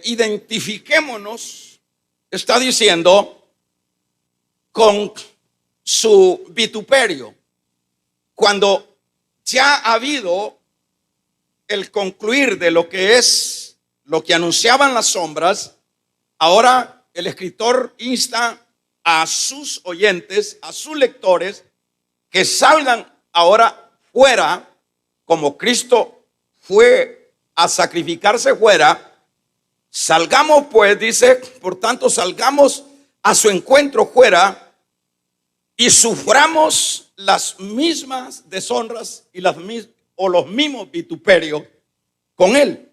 identifiquémonos, está diciendo, con su vituperio. Cuando ya ha habido el concluir de lo que es lo que anunciaban las sombras, ahora el escritor insta a sus oyentes, a sus lectores, que salgan ahora fuera, como Cristo fue a sacrificarse fuera. Salgamos pues, dice, por tanto salgamos a su encuentro fuera y suframos las mismas deshonras y los mismos vituperios con él.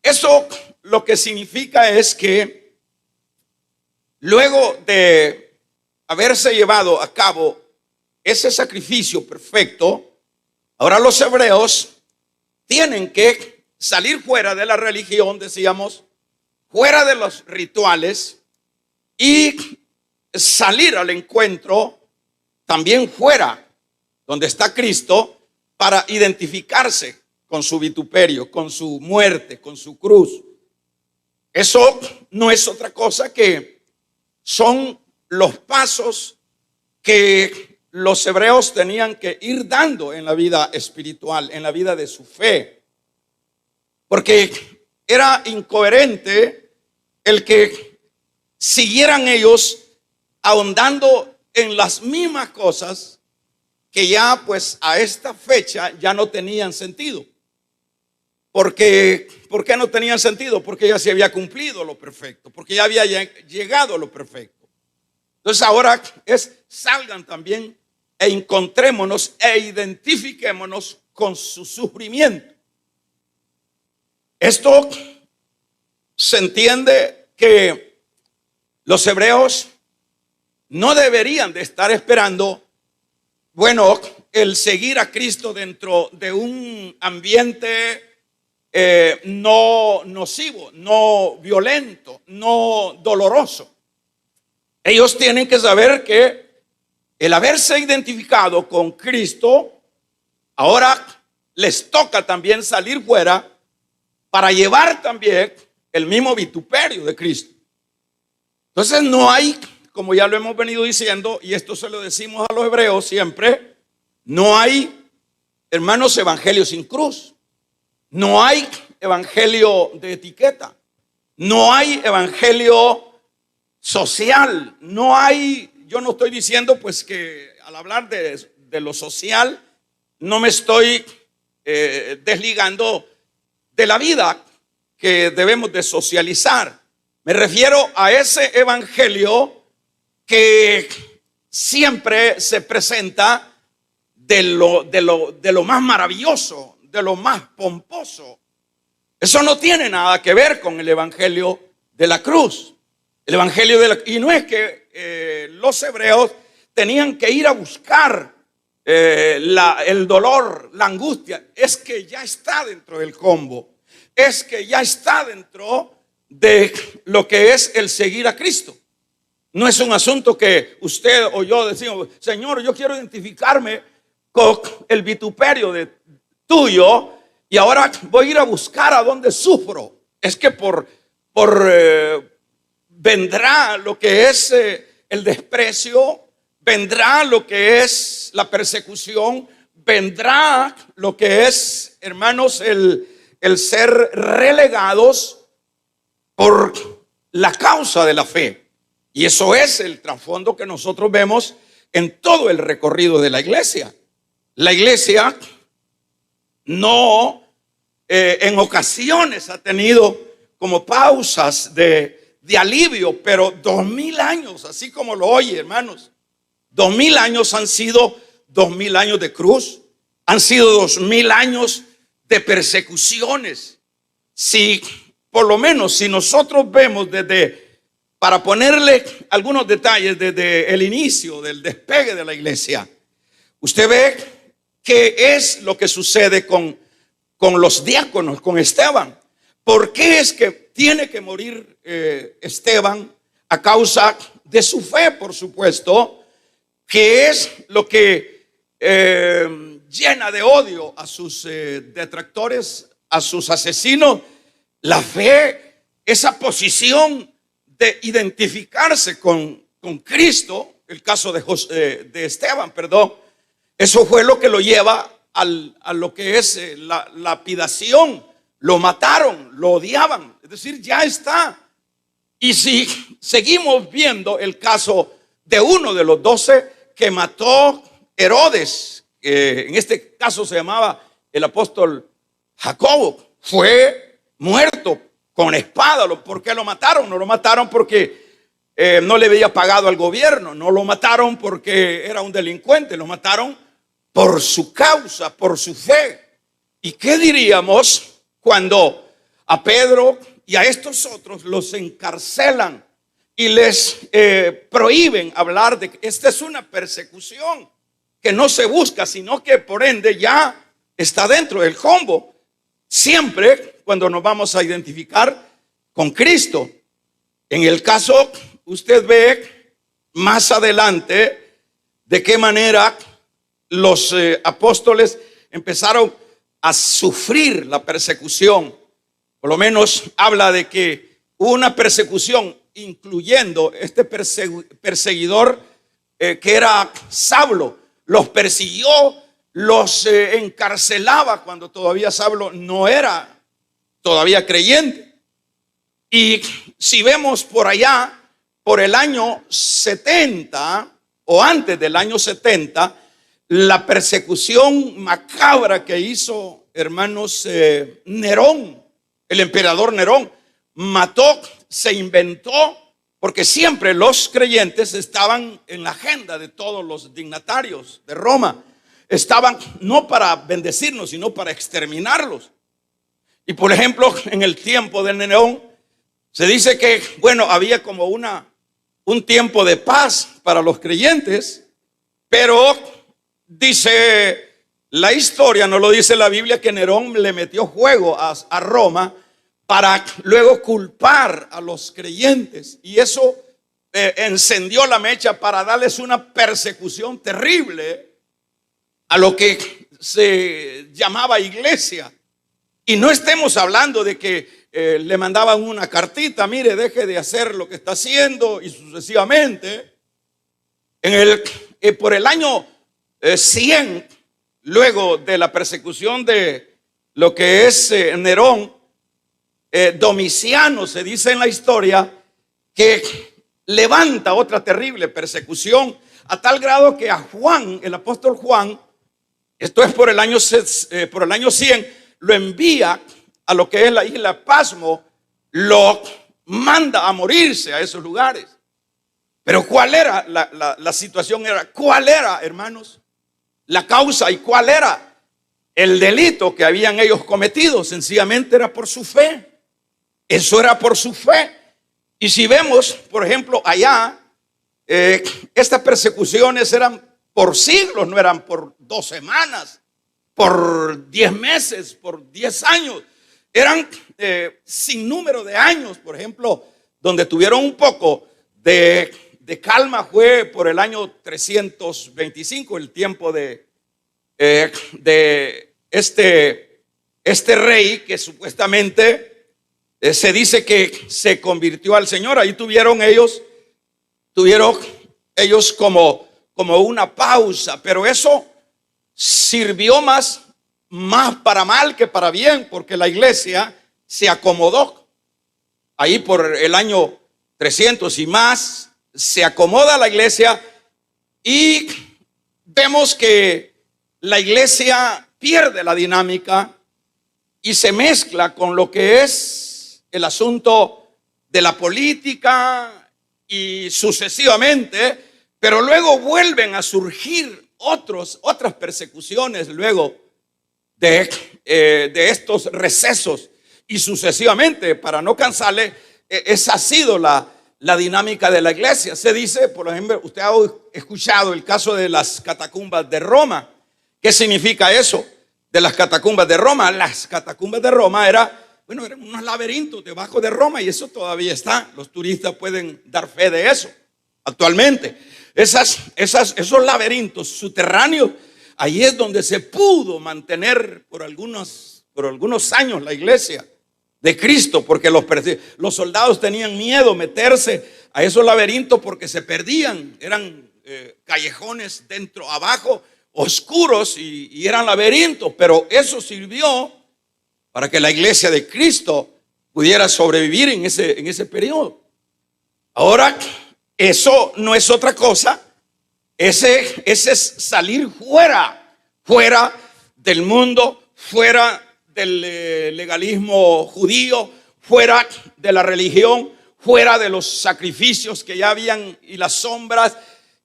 Eso lo que significa es que luego de haberse llevado a cabo ese sacrificio perfecto, ahora los hebreos tienen que salir fuera de la religión, decíamos, fuera de los rituales y salir al encuentro también fuera donde está Cristo para identificarse con su vituperio, con su muerte, con su cruz. Eso no es otra cosa que son los pasos que los hebreos tenían que ir dando en la vida espiritual, en la vida de su fe. Porque era incoherente el que siguieran ellos ahondando en las mismas cosas que ya pues a esta fecha ya no tenían sentido. ¿Por qué no tenían sentido? Porque ya se había cumplido lo perfecto, porque ya había llegado lo perfecto. Entonces ahora salgan también e encontrémonos e identifiquémonos con su sufrimiento. Esto se entiende que los hebreos no deberían de estar esperando, el seguir a Cristo dentro de un ambiente no nocivo, no violento, no doloroso. Ellos tienen que saber que el haberse identificado con Cristo, ahora les toca también salir fuera para llevar también el mismo vituperio de Cristo. Entonces no hay, como ya lo hemos venido diciendo, y esto se lo decimos a los hebreos siempre, no hay, hermanos, evangelio sin cruz. No hay evangelio de etiqueta. No hay evangelio social. No hay, yo no estoy diciendo pues que al hablar de lo social no me estoy desligando de la vida que debemos de socializar. Me refiero a ese evangelio que siempre se presenta de lo más maravilloso, de lo más pomposo. Eso no tiene nada que ver con el evangelio de la cruz. El evangelio y no es que los hebreos tenían que ir a buscar el dolor, la angustia. Es que ya está dentro del combo. Es que ya está dentro de lo que es el seguir a Cristo. No es un asunto que usted o yo decimos, Señor, yo quiero identificarme con el vituperio tuyo y ahora voy a ir a buscar a donde sufro. Es que vendrá lo que es el desprecio, vendrá lo que es la persecución, vendrá lo que es, hermanos, el ser relegados por la causa de la fe. Y eso es el trasfondo que nosotros vemos en todo el recorrido de la iglesia. La iglesia no en ocasiones ha tenido como pausas de alivio, pero 2000 años, así como lo oye, hermanos, 2000 años han sido 2000 años de cruz, han sido 2000 años de persecuciones. Si por lo menos si nosotros vemos para ponerle algunos detalles desde el inicio del despegue de la iglesia, usted ve qué es lo que sucede con los diáconos, con Esteban. ¿Por qué es que tiene que morir Esteban? A causa de su fe, por supuesto, que es lo que llena de odio a sus detractores, a sus asesinos. La fe esa posición de identificarse con Cristo, el caso de Esteban, perdón, eso fue lo que lo lleva a lo que es la lapidación. Lo mataron, lo odiaban, es decir, ya está. Y si seguimos viendo el caso de uno de los 12 que mató Herodes, que en este caso se llamaba el apóstol Jacobo, fue muerto con espada. ¿Por qué lo mataron? No lo mataron porque no le había pagado al gobierno, no lo mataron porque era un delincuente, lo mataron por su causa, por su fe. ¿Y qué diríamos cuando a Pedro y a estos otros los encarcelan y les prohíben hablar de que esta es una persecución que no se busca, sino que por ende ya está dentro del combo? Siempre cuando nos vamos a identificar con Cristo. En el caso, usted ve más adelante de qué manera los apóstoles empezaron a sufrir la persecución. Por lo menos habla de que hubo una persecución, incluyendo este perseguidor que era Saulo. Los persiguió, los encarcelaba cuando todavía Saulo no era todavía creyente. Y si vemos por allá, por el año 70 o antes del año 70, la persecución macabra que hizo, hermanos, Nerón, el emperador Nerón, mató, se inventó, porque siempre los creyentes estaban en la agenda de todos los dignatarios de Roma. Estaban no para bendecirnos, sino para exterminarlos. Y por ejemplo, en el tiempo de Nerón, se dice que, bueno, había como un tiempo de paz para los creyentes, pero dice la historia, no lo dice la Biblia, que Nerón le metió fuego a Roma para luego culpar a los creyentes. Y eso encendió la mecha para darles una persecución terrible a lo que se llamaba iglesia. Y no estemos hablando de que le mandaban una cartita, mire, deje de hacer lo que está haciendo, y sucesivamente. Por el año 100, luego de la persecución de lo que es Nerón, Domiciano, se dice en la historia, que levanta otra terrible persecución, a tal grado que a Juan, el apóstol Juan, esto es por el año 100, lo envía a lo que es la isla Pasmo, lo manda a morirse a esos lugares. Pero ¿cuál era la situación? ¿Cuál era, hermanos, la causa y cuál era el delito que habían ellos cometido? Sencillamente era por su fe. Eso era por su fe. Y si vemos, por ejemplo, allá, estas persecuciones eran por siglos, no eran por 2 semanas, por 10 meses, por 10 años. Eran sin número de años. Por ejemplo, donde tuvieron un poco de calma fue por el año 325, el tiempo de este rey que supuestamente se dice que se convirtió al Señor. Ahí tuvieron ellos como una pausa, pero eso sirvió más para mal que para bien, porque la iglesia se acomodó. Ahí por el año 300 y más se acomoda la iglesia y vemos que la iglesia pierde la dinámica y se mezcla con lo que es el asunto de la política y sucesivamente, pero luego vuelven a surgir otras persecuciones luego de estos recesos y sucesivamente. Para no cansarle, esa ha sido la dinámica de la iglesia. Se dice, por ejemplo, usted ha escuchado el caso de las catacumbas de Roma. ¿Qué significa eso de las catacumbas de Roma? Las catacumbas de Roma eran unos laberintos debajo de Roma, y eso todavía está. Los turistas pueden dar fe de eso actualmente. Esos laberintos subterráneos, ahí es donde se pudo mantener por algunos años la iglesia. de Cristo, porque los soldados tenían miedo meterse a esos laberintos porque se perdían. Eran callejones dentro, abajo, oscuros y eran laberintos, pero eso sirvió para que la iglesia de Cristo pudiera sobrevivir en ese periodo. Ahora, eso no es otra cosa, ese es salir fuera del mundo, fuera del legalismo judío, fuera de la religión, fuera de los sacrificios que ya habían y las sombras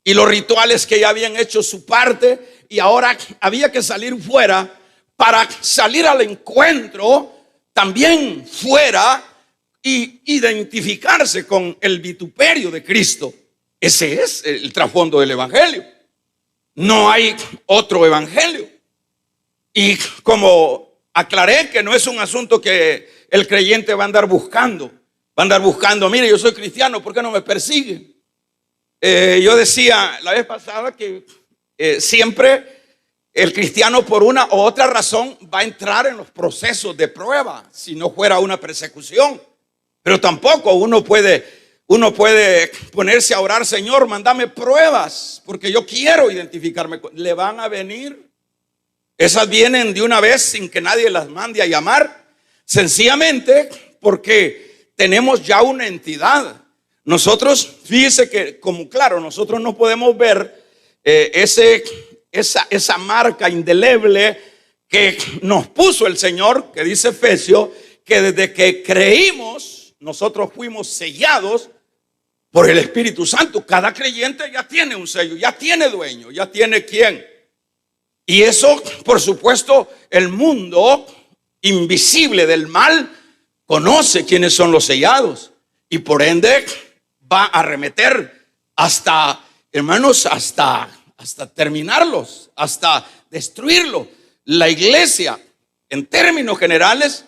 y los rituales que ya habían hecho su parte, y ahora había que salir fuera para salir al encuentro también fuera y identificarse con el vituperio de Cristo. Ese es el trasfondo del evangelio. No hay otro evangelio. Y como aclaré que no es un asunto que el creyente va a andar buscando. Va a andar buscando, mire, yo soy cristiano, ¿por qué no me persigue? Yo decía la vez pasada que siempre el cristiano por una u otra razón va a entrar en los procesos de prueba, si no fuera una persecución. Pero tampoco uno puede ponerse a orar, Señor, mándame pruebas, porque yo quiero identificarme. Le van a venir. Esas vienen de una vez sin que nadie las mande a llamar, sencillamente porque tenemos ya una entidad. Nosotros, fíjese que como claro, nosotros no podemos ver esa marca indeleble que nos puso el Señor, que dice Efesios, que desde que creímos, nosotros fuimos sellados por el Espíritu Santo. Cada creyente ya tiene un sello, ya tiene dueño, ya tiene quien. Y eso, por supuesto, el mundo invisible del mal conoce quiénes son los sellados y por ende va a arremeter hasta, hermanos, hasta terminarlos, hasta destruirlo. La iglesia, en términos generales,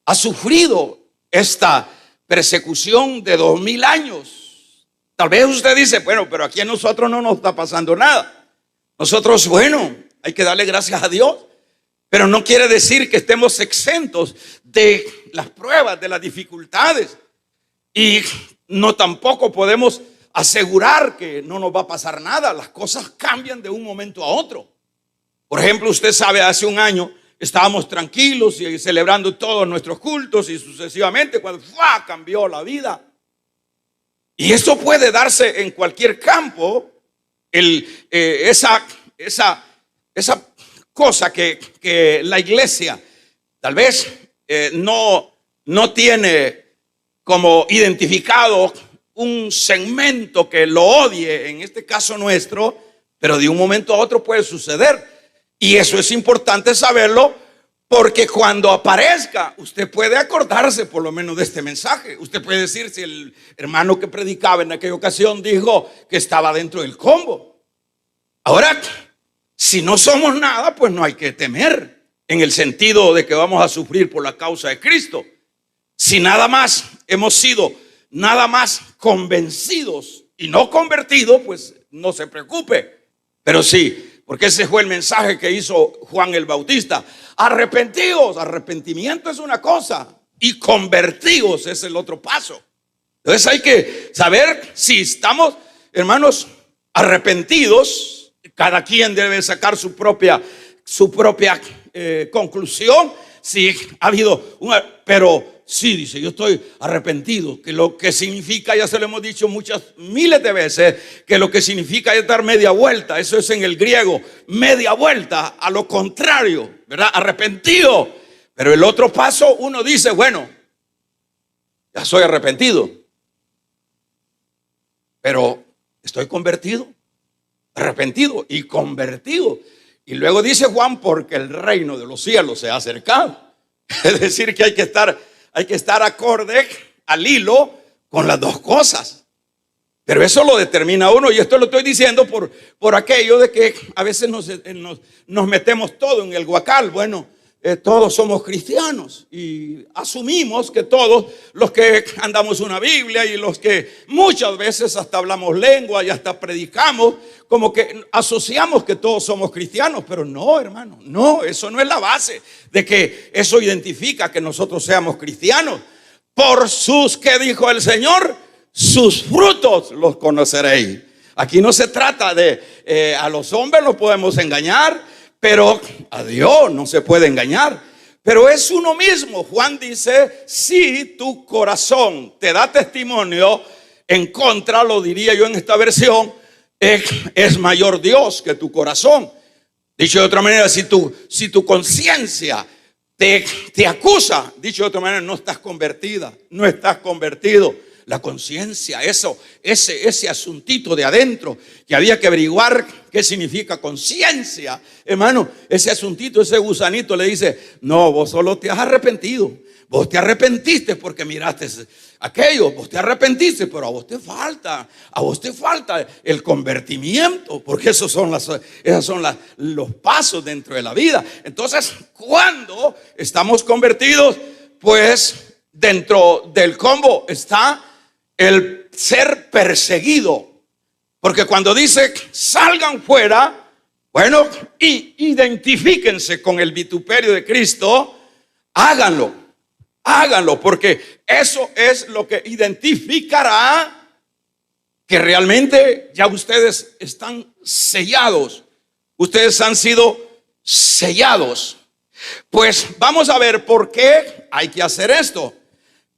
ha sufrido esta persecución de 2000 años. Tal vez usted dice, bueno, pero aquí a nosotros no nos está pasando nada. Nosotros, bueno, hay que darle gracias a Dios, pero no quiere decir que estemos exentos de las pruebas, de las dificultades, y no tampoco podemos asegurar que no nos va a pasar nada. Las cosas cambian de un momento a otro. Por ejemplo, usted sabe, hace un año estábamos tranquilos y celebrando todos nuestros cultos y sucesivamente cuando cambió la vida. Y eso puede darse en cualquier campo. Esa cosa que la iglesia tal vez no tiene como identificado un segmento que lo odie, en este caso nuestro, pero de un momento a otro puede suceder. Y eso es importante saberlo, porque cuando aparezca, usted puede acordarse por lo menos de este mensaje. Usted puede decir, si el hermano que predicaba en aquella ocasión dijo que estaba dentro del combo. Ahora, si no somos nada, pues no hay que temer, en el sentido de que vamos a sufrir por la causa de Cristo. Si nada más hemos sido nada más convencidos y no convertidos, pues no se preocupe. Pero sí, porque ese fue el mensaje que hizo Juan el Bautista. Arrepentidos. Arrepentimiento es una cosa y convertidos es el otro paso. Entonces hay que saber si estamos, hermanos, arrepentidos. Cada quien debe sacar su propia conclusión. Si ha habido pero sí, dice, yo estoy arrepentido, que lo que significa, ya se lo hemos dicho miles de veces, que lo que significa es dar media vuelta. Eso es en el griego, media vuelta, a lo contrario, ¿verdad? Arrepentido. Pero el otro paso, uno dice, bueno, ya soy arrepentido, pero estoy convertido, arrepentido y convertido. Y luego dice Juan, porque el reino de los cielos se ha acercado. Es decir, que hay que estar acorde al hilo con las dos cosas. Pero eso lo determina uno, y esto lo estoy diciendo por aquello de que a veces nos metemos todo en el guacal. Bueno, todos somos cristianos y asumimos que todos los que andamos una Biblia y los que muchas veces hasta hablamos lengua y hasta predicamos, como que asociamos que todos somos cristianos, pero no, hermano, no, eso no es la base de que eso identifica que nosotros seamos cristianos. Por sus, ¿qué dijo el Señor? Sus frutos los conoceréis. Aquí no se trata de a los hombres los podemos engañar, pero a Dios no se puede engañar. Pero es uno mismo. Juan dice, si tu corazón te da testimonio en contra, lo diría yo en esta versión, es mayor Dios que tu corazón. Dicho de otra manera, si tu conciencia te acusa, dicho de otra manera, no estás convertida, no estás convertido. La conciencia, ese asuntito de adentro que había que averiguar qué significa conciencia, hermano, ese asuntito, ese gusanito le dice, no, vos solo te has arrepentido, vos te arrepentiste porque miraste aquello, vos te arrepentiste, pero a vos te falta el convertimiento, porque esos son los pasos dentro de la vida. Entonces, cuando estamos convertidos, pues dentro del combo está el ser perseguido. Porque cuando dice salgan fuera, bueno, y identifíquense con el vituperio de Cristo, háganlo, porque eso es lo que identificará que realmente ya ustedes están sellados, ustedes han sido sellados. Pues vamos a ver por qué hay que hacer esto.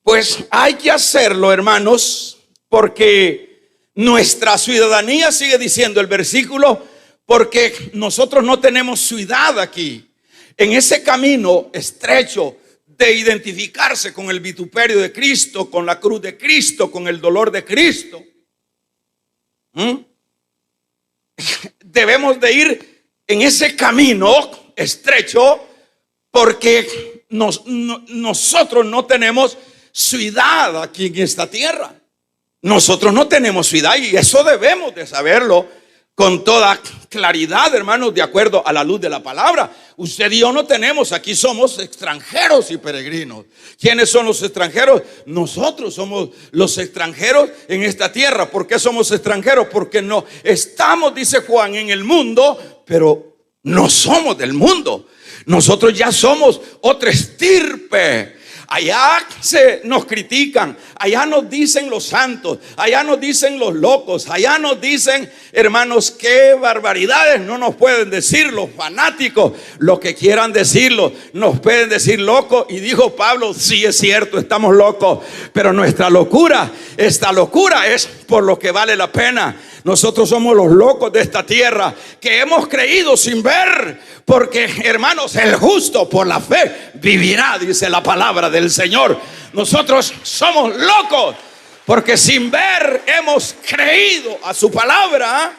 Pues hay que hacerlo, hermanos, porque nuestra ciudadanía, sigue diciendo el versículo, porque nosotros no tenemos ciudad aquí. En ese camino estrecho de identificarse con el vituperio de Cristo, con la cruz de Cristo, con el dolor de Cristo, debemos de ir en ese camino estrecho, porque nosotros no tenemos ciudad aquí en esta tierra. Nosotros no tenemos ciudad, y eso debemos de saberlo con toda claridad, hermanos, de acuerdo a la luz de la palabra. Usted y yo no tenemos, aquí somos extranjeros y peregrinos. ¿Quiénes son los extranjeros? Nosotros somos los extranjeros en esta tierra. ¿Por qué somos extranjeros? Porque no estamos, dice Juan, en el mundo, pero no somos del mundo. Nosotros ya somos otra estirpe. Allá nos critican, allá nos dicen los santos, allá nos dicen los locos, allá nos dicen, hermanos, qué barbaridades no nos pueden decir los fanáticos, lo que quieran decirlo, nos pueden decir locos. Y dijo Pablo, sí es cierto, estamos locos, pero esta locura es por lo que vale la pena. Nosotros somos los locos de esta tierra que hemos creído sin ver, porque, hermanos, el justo por la fe vivirá, dice la palabra del Señor. Nosotros somos locos porque sin ver hemos creído a su palabra.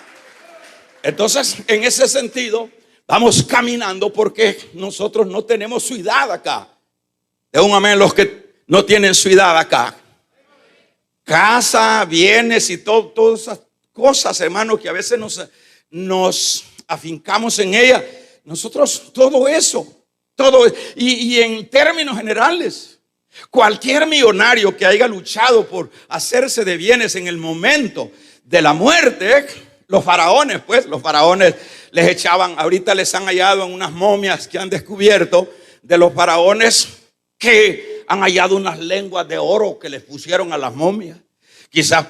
Entonces, en ese sentido, vamos caminando porque nosotros no tenemos ciudad acá. De un amén los que no tienen ciudad acá. Casa, bienes y todas esas cosas, hermanos, que a veces nos afincamos en ella. Nosotros todo eso, y en términos generales, cualquier millonario que haya luchado por hacerse de bienes en el momento de la muerte, los faraones les echaban, ahorita les han hallado en unas momias que han descubierto de los faraones, que han hallado unas lenguas de oro que les pusieron a las momias. Quizás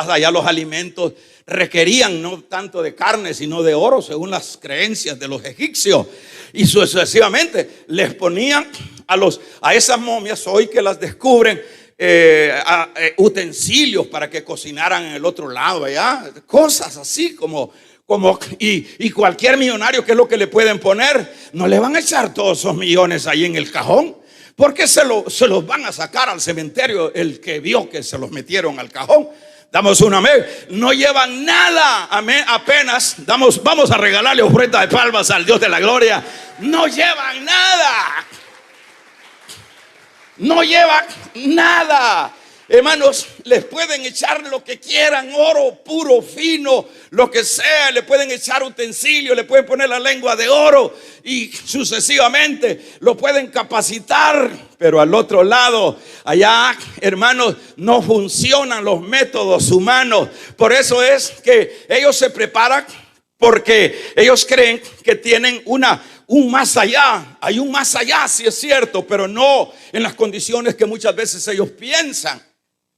allá los alimentos requerían no tanto de carne sino de oro, según las creencias de los egipcios, y sucesivamente les ponían a esas momias, hoy que las descubren, utensilios para que cocinaran en el otro lado allá, cosas así y cualquier millonario, ¿qué es lo que le pueden poner? No le van a echar todos esos millones ahí en el cajón, porque se los van a sacar al cementerio el que vio que se los metieron al cajón. Damos un amén. No llevan nada, amén. Apenas vamos a regalarle ofrenda de palmas al Dios de la gloria. No llevan nada. No llevan nada. hermanos, les pueden echar lo que quieran, oro puro, fino, lo que sea, le pueden echar utensilios, le pueden poner la lengua de oro y sucesivamente lo pueden capacitar. Pero al otro lado, allá, hermanos, no funcionan los métodos humanos. Por eso es que ellos se preparan, porque ellos creen que tienen un más allá. Hay un más allá, sí es cierto, pero no en las condiciones que muchas veces ellos piensan.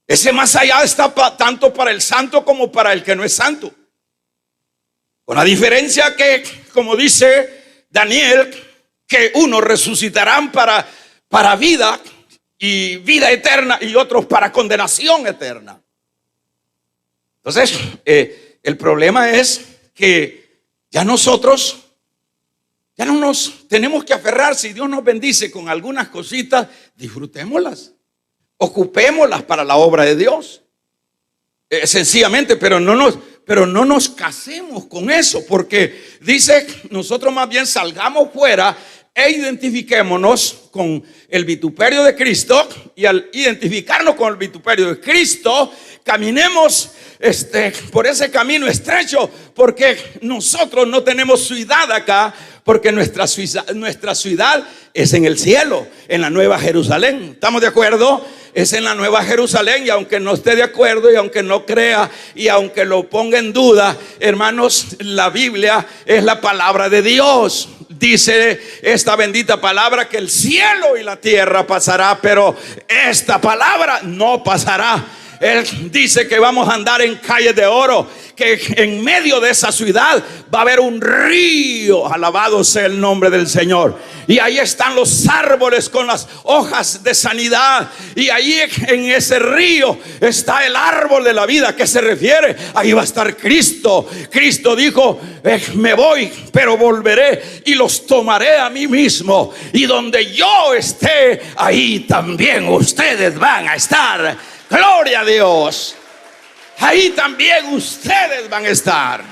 Ese más allá está tanto para el santo como para el que no es santo. Con la diferencia que, como dice Daniel, que unos resucitarán para vida y vida eterna, y otros para condenación eterna. Entonces, el problema es que ya nosotros ya no nos tenemos que aferrar. Si Dios nos bendice con algunas cositas, disfrutémoslas, ocupémoslas para la obra de Dios, sencillamente, pero no nos casemos con eso, porque dice, nosotros más bien salgamos fuera e identifiquémonos con el vituperio de Cristo, y al identificarnos con el vituperio de Cristo, caminemos por ese camino estrecho, porque nosotros no tenemos ciudad acá, porque nuestra ciudad es en el cielo, en la Nueva Jerusalén. ¿Estamos de acuerdo? Es en la Nueva Jerusalén, y aunque no esté de acuerdo, y aunque no crea, y aunque lo ponga en duda, hermanos, la Biblia es la palabra de Dios. Dice esta bendita palabra que el cielo y la tierra pasará, pero esta palabra no pasará. Él dice que vamos a andar en calles de oro, que en medio de esa ciudad va a haber un río, alabado sea el nombre del Señor, y ahí están los árboles con las hojas de sanidad, y ahí en ese río está el árbol de la vida. ¿Qué se refiere? Ahí va a estar Cristo. Cristo dijo, me voy, pero volveré y los tomaré a mí mismo, y donde yo esté, ahí también ustedes van a estar. Gloria a Dios. Ahí también ustedes van a estar.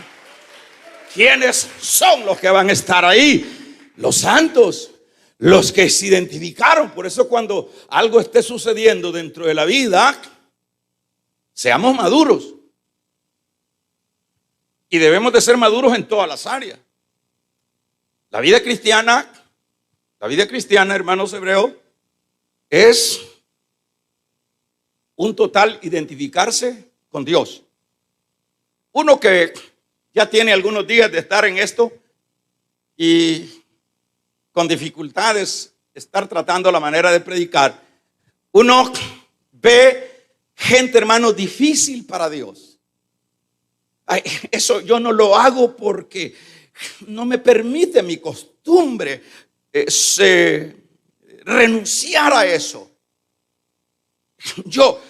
¿Quiénes son los que van a estar ahí? Los santos, los que se identificaron. Por eso, cuando algo esté sucediendo dentro de la vida, seamos maduros. Y debemos de ser maduros en todas las áreas. La vida cristiana, hermanos hebreos, es un total identificarse con Dios. Uno que ya tiene algunos días de estar en esto y con dificultades estar tratando la manera de predicar, uno ve gente, hermano, difícil para Dios. Ay, eso yo no lo hago porque no me permite mi costumbre renunciar a eso. Yo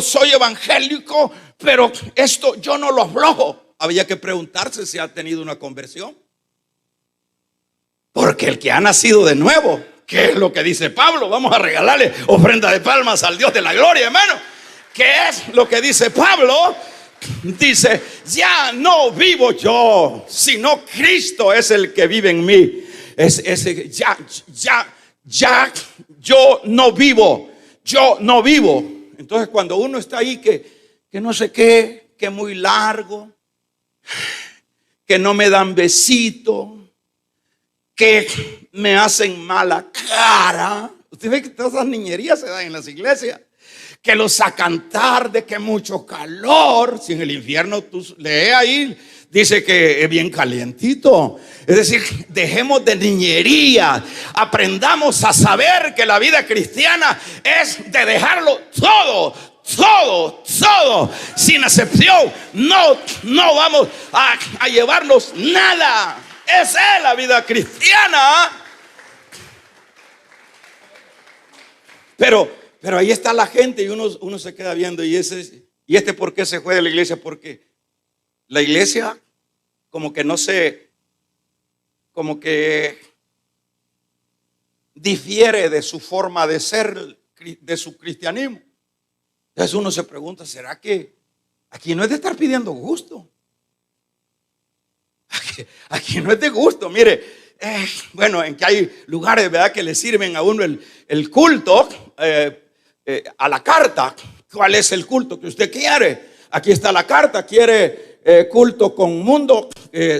soy evangélico, pero esto yo no lo aflojo. Había que preguntarse si ha tenido una conversión, porque el que ha nacido de nuevo, ¿qué es lo que dice Pablo? Vamos a regalarle ofrenda de palmas al Dios de la gloria, hermano. ¿Qué es lo que dice Pablo? Dice, ya no vivo yo, sino Cristo es el que vive en mí. Ya yo no vivo. Entonces, cuando uno está ahí que no sé qué, que muy largo, que no me dan besito, que me hacen mala cara. Usted ve que todas esas niñerías se dan en las iglesias, que los sacan tarde, que mucho calor. Si en el infierno tú lees ahí, dice que es bien calientito. Es decir, dejemos de niñería, aprendamos a saber que la vida cristiana es de dejarlo todo, sin excepción. No vamos a llevarnos nada. Esa es la vida cristiana. Pero ahí está la gente, y uno se queda viendo, y ¿por qué se fue de la iglesia? Porque la iglesia como que difiere de su forma de ser, de su cristianismo. Entonces uno se pregunta, ¿será que aquí no es de estar pidiendo gusto? Aquí no es de gusto. Mire, bueno, en que hay lugares, ¿verdad?, que le sirven a uno el culto a la carta. ¿Cuál es el culto que usted quiere? Aquí está la carta. ¿Quiere culto con mundo?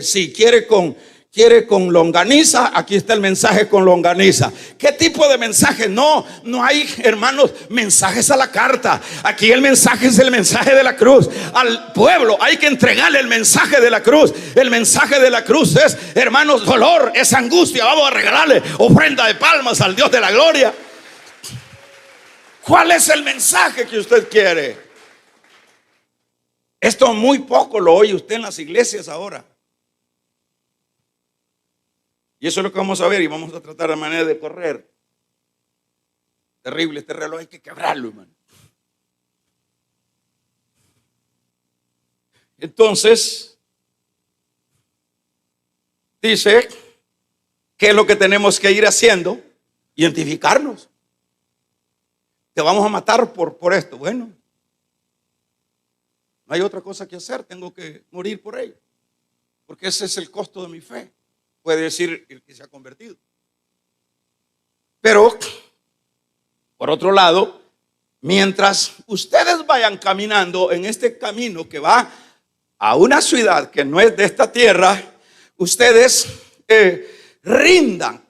Si quiere con longaniza, aquí está el mensaje con longaniza. ¿Qué tipo de mensaje? No hay, hermanos, mensajes a la carta. Aquí el mensaje es el mensaje de la cruz. Al pueblo hay que entregarle el mensaje de la cruz. El mensaje de la cruz es, hermanos, dolor, es angustia. Vamos a regalarle ofrenda de palmas al Dios de la gloria. ¿Cuál es el mensaje que usted quiere? Esto muy poco lo oye usted en las iglesias ahora. Y eso es lo que vamos a ver y vamos a tratar de manera de correr. Terrible este reloj, hay que quebrarlo, hermano. Entonces, dice, ¿qué es lo que tenemos que ir haciendo? Identificarnos. Te vamos a matar por esto. Bueno, no hay otra cosa que hacer, tengo que morir por ello. Porque ese es el costo de mi fe. Puede decir el que se ha convertido. Pero, por otro lado, mientras ustedes vayan caminando en este camino que va a una ciudad que no es de esta tierra, ustedes rindan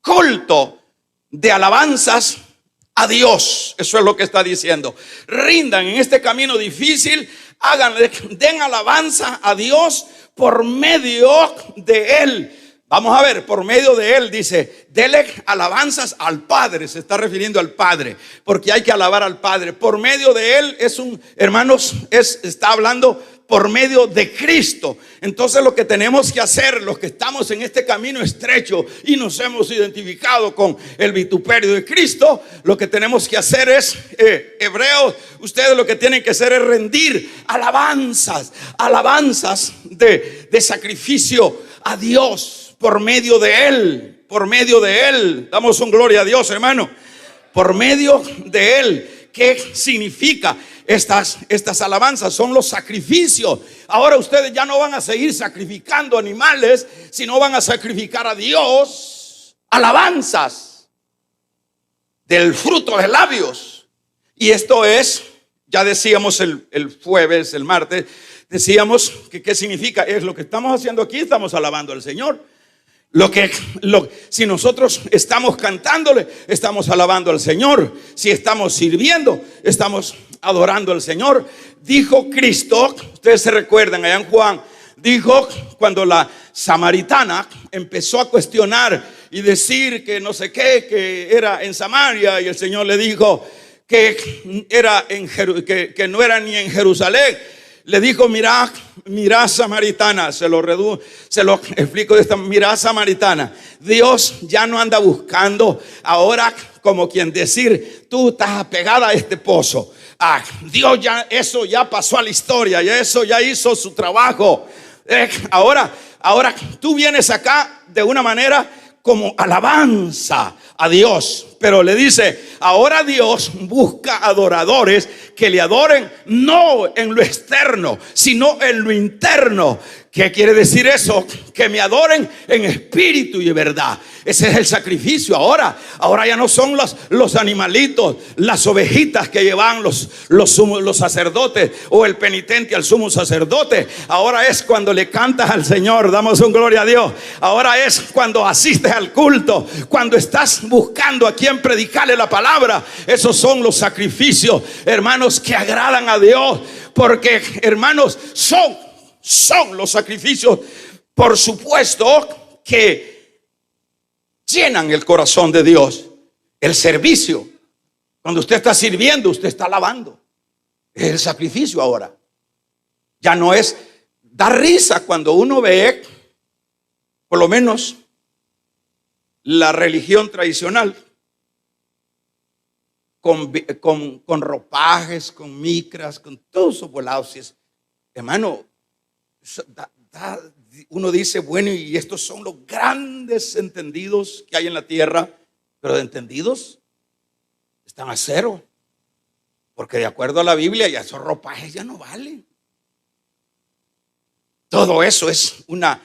culto de alabanzas a Dios. Eso es lo que está diciendo. Rindan en este camino difícil, den alabanza a Dios por medio de Él. Vamos a ver, por medio de Él dice, dele alabanzas al Padre. Se está refiriendo al Padre, porque hay que alabar al Padre. Por medio de Él está hablando por medio de Cristo. Entonces lo que tenemos que hacer, los que estamos en este camino estrecho y nos hemos identificado con el vituperio de Cristo, lo que tenemos que hacer es, hebreos, ustedes lo que tienen que hacer es rendir alabanzas de sacrificio a Dios por medio de Él. Por medio de Él. Damos un gloria a Dios, hermano. Por medio de Él. ¿Qué significa? Estas alabanzas son los sacrificios. Ahora ustedes ya no van a seguir sacrificando animales, sino van a sacrificar a Dios alabanzas del fruto de labios. Y esto es, ya decíamos el jueves, el martes, decíamos que qué significa. Es lo que estamos haciendo aquí, estamos alabando al Señor. Si nosotros estamos cantándole, estamos alabando al Señor. Si estamos sirviendo, estamos adorando al Señor. Dijo Cristo, ustedes se recuerdan allá en Juan, dijo cuando la samaritana empezó a cuestionar y decir que no sé qué, que era en Samaria, y el Señor le dijo que no era ni en Jerusalén. Le dijo, mira samaritana, se lo explico de esta, mira samaritana, Dios ya no anda buscando ahora como quien decir, tú estás apegada a este pozo. Dios eso ya pasó a la historia, y eso ya hizo su trabajo. Ahora tú vienes acá de una manera como alabanza a Dios. Pero le dice, ahora Dios busca adoradores que le adoren no en lo externo, sino en lo interno. ¿Qué quiere decir eso? Que me adoren en espíritu y verdad. Ese es el sacrificio. Ahora ya no son los animalitos, las ovejitas que llevan los sacerdotes o el penitente al sumo sacerdote. Ahora es cuando le cantas al Señor. Damos un gloria a Dios. Ahora es cuando asistes al culto, cuando estás buscando a quien predicarle la palabra. Esos son los sacrificios, hermanos, que agradan a Dios. Porque, hermanos, son los sacrificios, por supuesto, que llenan el corazón de Dios. El servicio, cuando usted está sirviendo, usted está alabando. Es el sacrificio ahora. Ya no es dar risa cuando uno ve, por lo menos, la religión tradicional, con ropajes, con micras, con todos esos volados. Hermano, uno dice, bueno, y estos son los grandes entendidos que hay en la tierra, pero de entendidos están a cero, porque de acuerdo a la Biblia ya esos ropajes ya no valen. Todo eso es una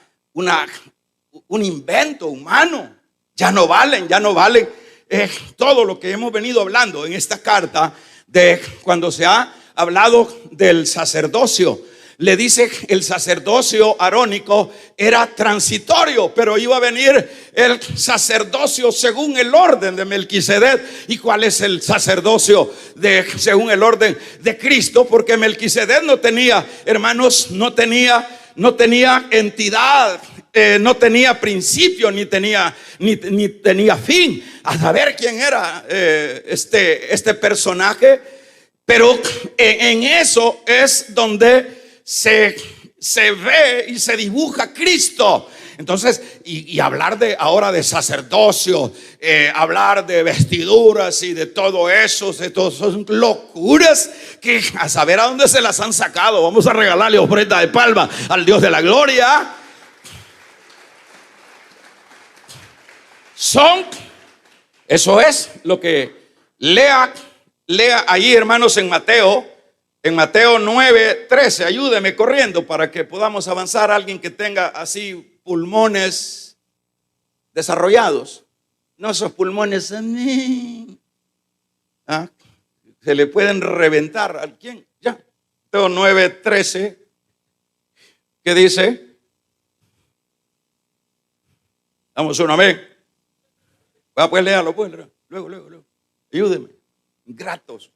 un invento humano. Ya no valen todo lo que hemos venido hablando en esta carta de cuando se ha hablado del sacerdocio. Le dice el sacerdocio arónico era transitorio, pero iba a venir el sacerdocio según el orden de Melquisedec. ¿Y cuál es el sacerdocio según el orden de Cristo? Porque Melquisedec no tenía, hermanos, no tenía entidad, no tenía principio, ni tenía fin. A saber quién era este personaje, pero en eso es donde se ve y se dibuja Cristo. Entonces, y hablar ahora de sacerdocio, hablar de vestiduras y de todo eso, son locuras que a saber a dónde se las han sacado. Vamos a regalarle ofrenda de palma al Dios de la gloria. Eso es lo que lea ahí, hermanos, en Mateo 9:13. Ayúdeme corriendo para que podamos avanzar. Alguien que tenga así pulmones desarrollados, no esos pulmones se le pueden reventar. ¿A quién? Ya. Mateo 9:13, ¿qué dice? Damos un amén. Pues léalo, pues, luego. Ayúdeme. Gratos.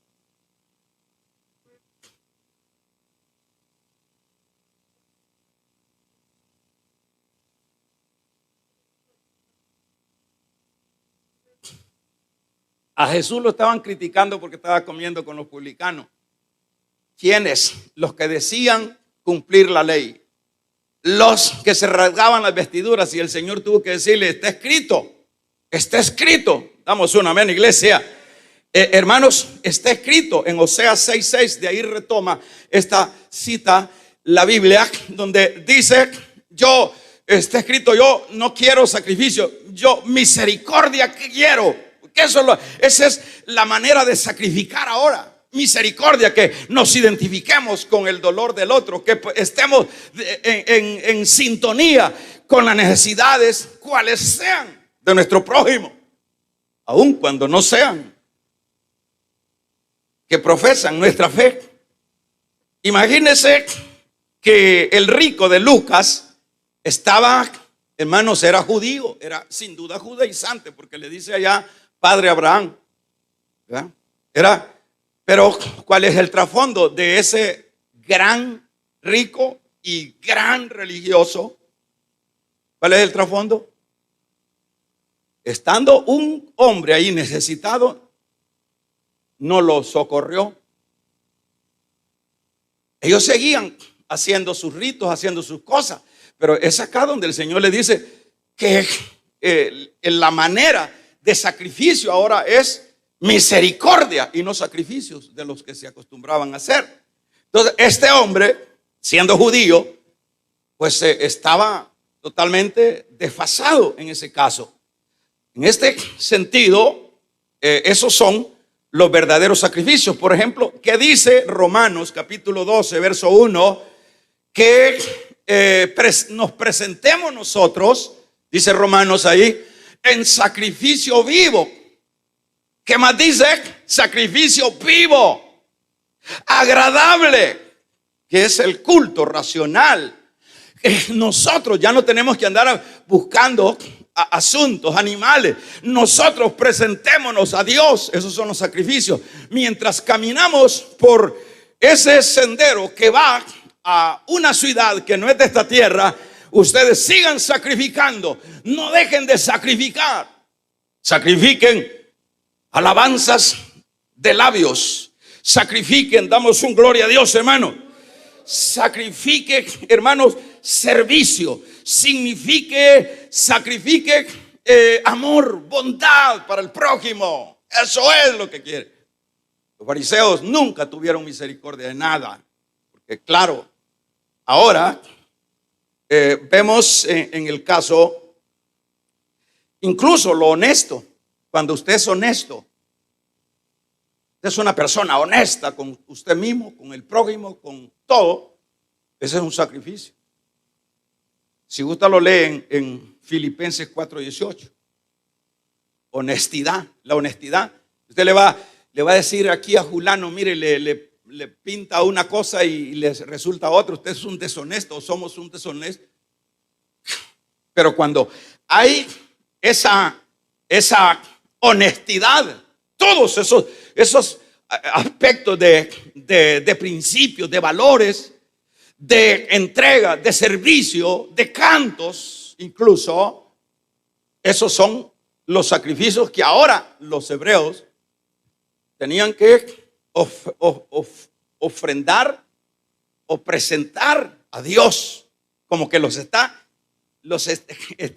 A Jesús lo estaban criticando porque estaba comiendo con los publicanos. ¿Quiénes? Los que decían cumplir la ley. Los que se rasgaban las vestiduras, y el Señor tuvo que decirle: está escrito. Está escrito. Damos un amén, iglesia. Hermanos, está escrito en Oseas 6:6. De ahí retoma esta cita la Biblia, donde dice: está escrito, yo no quiero sacrificio, yo misericordia quiero. Esa es la manera de sacrificar ahora. Misericordia, que nos identifiquemos con el dolor del otro, que estemos en sintonía con las necesidades, cuales sean, de nuestro prójimo, aun cuando no sean que profesan nuestra fe. Imagínense que el rico de Lucas estaba, hermanos, era judío, era sin duda judaizante, porque le dice allá Padre Abraham, ¿verdad? Pero ¿cuál es el trasfondo de ese gran rico y gran religioso? ¿Cuál es el trasfondo? Estando un hombre ahí necesitado, no lo socorrió. Ellos seguían haciendo sus ritos, haciendo sus cosas, pero es acá donde el Señor le dice que la manera de sacrificio ahora es misericordia y no sacrificios de los que se acostumbraban a hacer. Entonces este hombre, siendo judío, pues estaba totalmente desfasado en ese caso. En este sentido, esos son los verdaderos sacrificios. Por ejemplo, ¿qué dice Romanos capítulo 12, verso 1? Que nos presentemos nosotros, dice Romanos ahí, en sacrificio vivo. ¿Qué más dice? Sacrificio vivo, agradable, que es el culto racional. Nosotros ya no tenemos que andar buscando asuntos, animales. Nosotros presentémonos a Dios. Esos son los sacrificios. Mientras caminamos por ese sendero que va a una ciudad que no es de esta tierra, ustedes sigan sacrificando. No dejen de sacrificar. Sacrifiquen alabanzas de labios. Sacrifiquen, damos un gloria a Dios, hermano. Sacrifique, hermanos, servicio. Sacrifique amor, bondad para el prójimo. Eso es lo que quiere. Los fariseos nunca tuvieron misericordia de nada, porque claro, ahora vemos en el caso, incluso lo honesto. Cuando usted es honesto, usted es una persona honesta con usted mismo, con el prójimo, con todo, ese es un sacrificio. Si usted lo lee en Filipenses 4:18. Honestidad, la honestidad. Usted le va a decir aquí a Julano, mire, le pinta una cosa y le resulta otra. Usted es un deshonesto, o somos un deshonesto. Pero cuando hay esa honestidad, todos esos aspectos de principios, de valores, de entrega, de servicio, de cantos, incluso, esos son los sacrificios que ahora los hebreos tenían que ofrendar o presentar a Dios, como que los está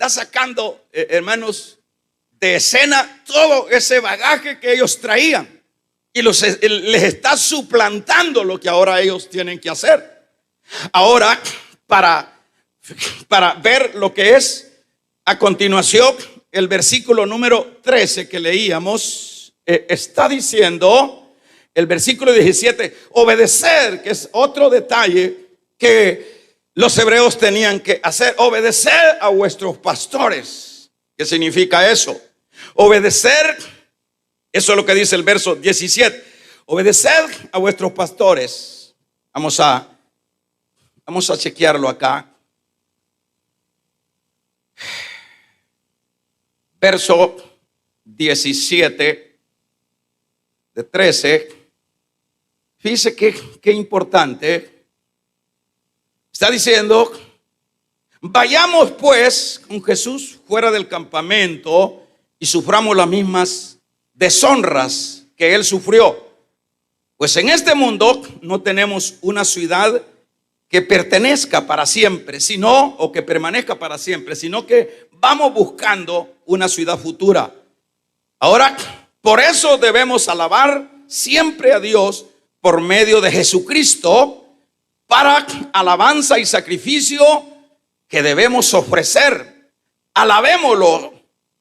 sacando, hermanos, de escena todo ese bagaje que ellos traían y les está suplantando lo que ahora ellos tienen que hacer. Ahora, para ver lo que es a continuación, el versículo número 13 que leíamos, está diciendo, el versículo 17, obedecer, que es otro detalle que los hebreos tenían que hacer, obedecer a vuestros pastores. ¿Qué significa eso? Obedecer, eso es lo que dice el verso 17. Obedecer a vuestros pastores. Vamos a chequearlo acá. Verso 17 de 13. Fíjese qué importante. Está diciendo, vayamos pues con Jesús fuera del campamento y suframos las mismas deshonras que él sufrió. Pues en este mundo no tenemos una ciudad que pertenezca para siempre, o que permanezca para siempre, sino que vamos buscando una ciudad futura. Ahora, por eso debemos alabar siempre a Dios por medio de Jesucristo, para alabanza y sacrificio que debemos ofrecer. Alabémoslo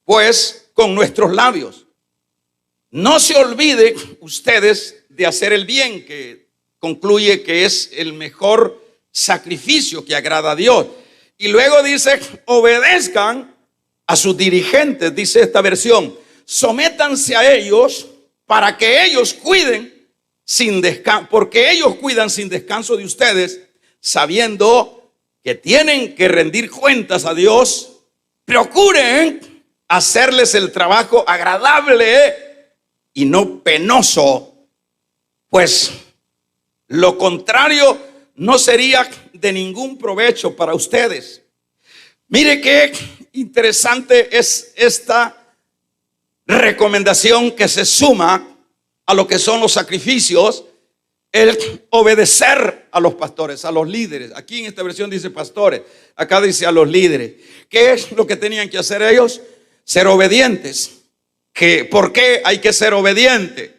pues con nuestros labios. No se olviden ustedes de hacer el bien, que concluye que es el mejor sacrificio que agrada a Dios. Y luego dice, obedezcan a sus dirigentes, dice esta versión, sométanse a ellos para que ellos cuiden sin descanso, porque ellos cuidan sin descanso de ustedes, sabiendo que tienen que rendir cuentas a Dios. Procuren hacerles el trabajo agradable y no penoso, pues lo contrario no sería de ningún provecho para ustedes. Mire qué interesante es esta recomendación que se suma a lo que son los sacrificios, el obedecer a los pastores, a los líderes. Aquí en esta versión dice pastores, acá dice a los líderes. ¿Qué es lo que tenían que hacer ellos? Ser obedientes. ¿Por qué hay que ser obediente?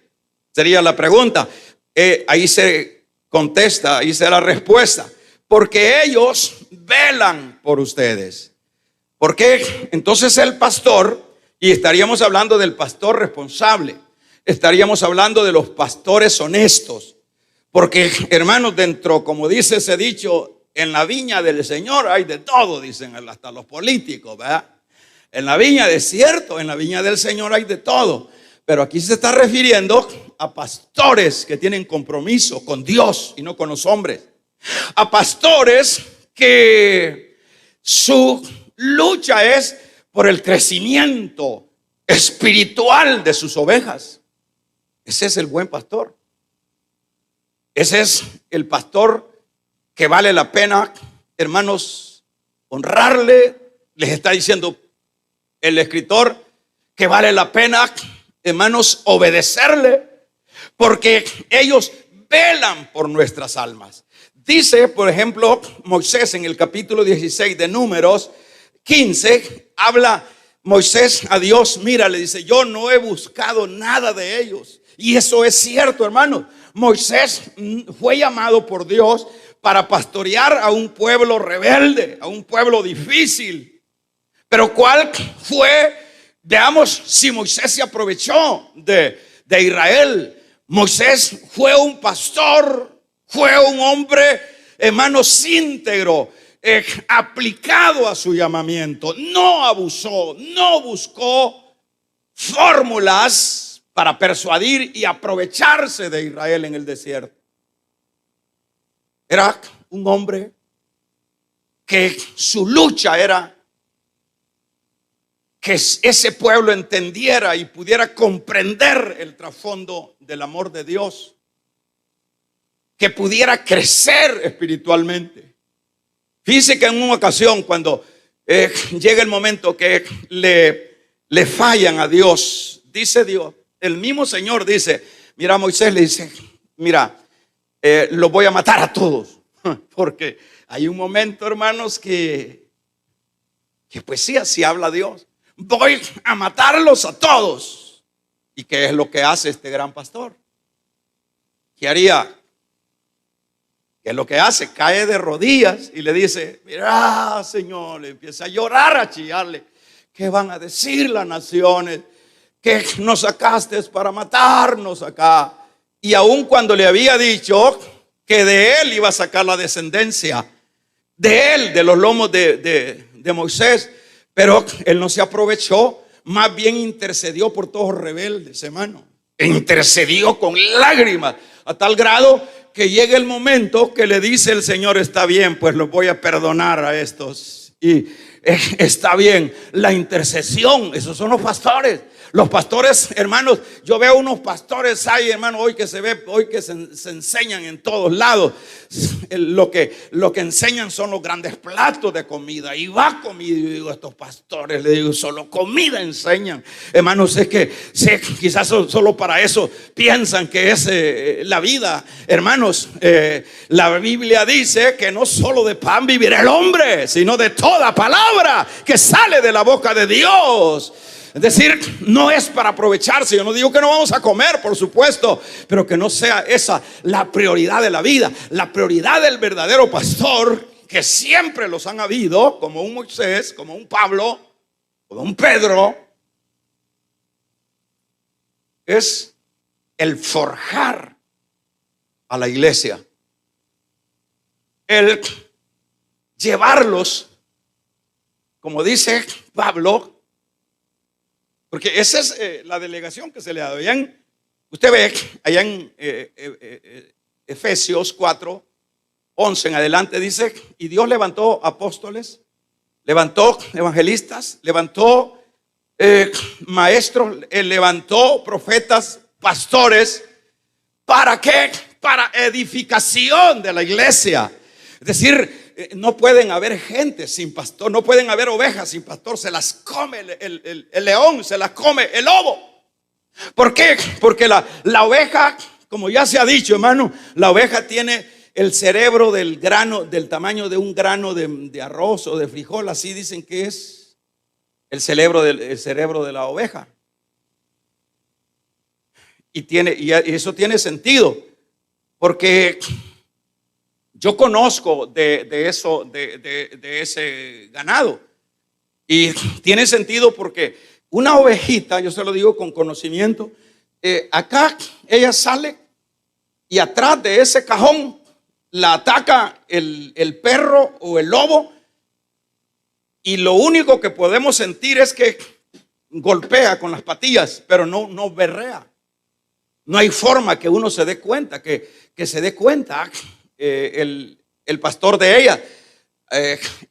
Sería la pregunta. Ahí se contesta, ahí se da la respuesta. Porque ellos velan por ustedes. Porque entonces el pastor, y estaríamos hablando del pastor responsable, estaríamos hablando de los pastores honestos. Porque, hermanos, dentro, como dice ese dicho, en la viña del Señor hay de todo, dicen hasta los políticos, ¿verdad? En la viña de cierto, en la viña del Señor hay de todo. Pero aquí se está refiriendo a pastores que tienen compromiso con Dios y no con los hombres. A pastores que su lucha es por el crecimiento espiritual de sus ovejas. Ese es el buen pastor. Ese es el pastor que vale la pena, hermanos, honrarle. Les está diciendo el escritor que vale la pena, hermanos, obedecerle, porque ellos velan por nuestras almas. Dice, por ejemplo, Moisés en el capítulo 16 de Números 15, habla Moisés a Dios, mira, le dice, yo no he buscado nada de ellos. Y eso es cierto, hermanos. Moisés fue llamado por Dios para pastorear a un pueblo rebelde, a un pueblo difícil. Pero ¿cuál fue? Veamos si Moisés se aprovechó de Israel. Moisés fue un pastor, fue un hombre, hermanos, íntegro, aplicado a su llamamiento. No abusó, no buscó fórmulas para persuadir y aprovecharse de Israel en el desierto. Era un hombre que su lucha era que ese pueblo entendiera y pudiera comprender el trasfondo del amor de Dios, que pudiera crecer espiritualmente. Fíjese que en una ocasión, cuando llega el momento que le fallan a Dios, dice Dios, el mismo Señor dice, mira, Moisés le dice, mira, los voy a matar a todos, porque hay un momento, hermanos, que pues sí, así habla Dios. Voy a matarlos a todos. ¿Y qué es lo que hace este gran pastor? ¿Qué haría? ¿Qué es lo que hace? Cae de rodillas y le dice, mira, Señor, le empieza a llorar, a chillarle. ¿Qué van a decir las naciones? Que nos sacaste para matarnos acá. Y aun cuando le había dicho que de él iba a sacar la descendencia, de él, de los lomos de Moisés, pero él no se aprovechó, más bien intercedió por todos los rebeldes, hermano. Intercedió con lágrimas, a tal grado que llega el momento que le dice el Señor, está bien, pues los voy a perdonar a estos. Y está bien, la intercesión, esos son los pastores. Los pastores, hermanos, yo veo unos pastores ahí, hermano, hoy que se enseñan en todos lados. Lo que enseñan son los grandes platos de comida. Y va comida, y digo, estos pastores, le digo, solo comida enseñan. Hermanos, es que quizás solo para eso piensan que es la vida. Hermanos, la Biblia dice que no solo de pan vivirá el hombre, sino de toda palabra que sale de la boca de Dios. Es decir, no es para aprovecharse. Yo no digo que no vamos a comer, por supuesto, pero que no sea esa la prioridad de la vida. La prioridad del verdadero pastor, que siempre los han habido, como un Moisés, como un Pablo, como un Pedro, es el forjar a la iglesia, el llevarlos, como dice Pablo, porque esa es la delegación que se le ha dado. Usted ve allá en Efesios 4, 11 en adelante dice, y Dios levantó apóstoles, levantó evangelistas, levantó maestros, levantó profetas, pastores. ¿Para qué? Para edificación de la iglesia. Es decir, no pueden haber gente sin pastor, no pueden haber ovejas sin pastor. Se las come el león, se las come el lobo. ¿Por qué? Porque la oveja, como ya se ha dicho, hermano, la oveja tiene el cerebro del grano, del tamaño de un grano de arroz o de frijol. Así dicen que es el cerebro de la oveja. Y eso tiene sentido, porque yo conozco de ese ganado. Y tiene sentido porque una ovejita, yo se lo digo con conocimiento, acá ella sale y atrás de ese cajón la ataca el perro o el lobo. Y lo único que podemos sentir es que golpea con las patillas, pero no berrea. No hay forma que uno se dé cuenta, que se dé cuenta el pastor de ella.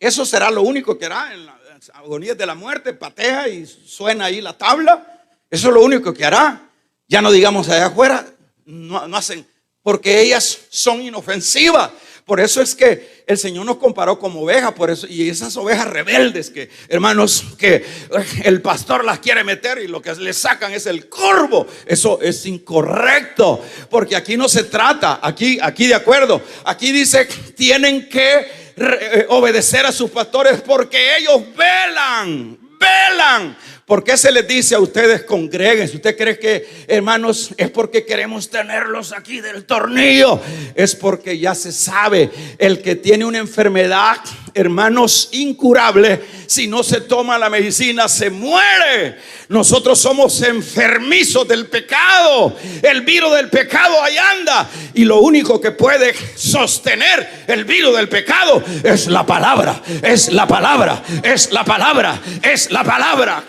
Eso será lo único que hará en las agonías de la muerte, patea y suena ahí la tabla. Eso es lo único que hará. Ya no digamos allá afuera, no hacen, porque ellas son inofensivas. Por eso es que el Señor nos comparó como ovejas, por eso, y esas ovejas rebeldes que, hermanos, que el pastor las quiere meter y lo que le sacan es el corvo. Eso es incorrecto, porque aquí no se trata, aquí de acuerdo, aquí dice tienen que obedecer a sus pastores porque ellos velan. ¿Por qué se les dice a ustedes congreguen? Si usted cree que, hermanos, es porque queremos tenerlos aquí del tornillo, es porque ya se sabe, el que tiene una enfermedad, hermanos, incurable. Si no se toma la medicina, se muere. Nosotros somos enfermizos del pecado. El virus del pecado ahí anda. Y lo único que puede sostener el virus del pecado es la palabra. Es la palabra. Es la palabra. Es la palabra.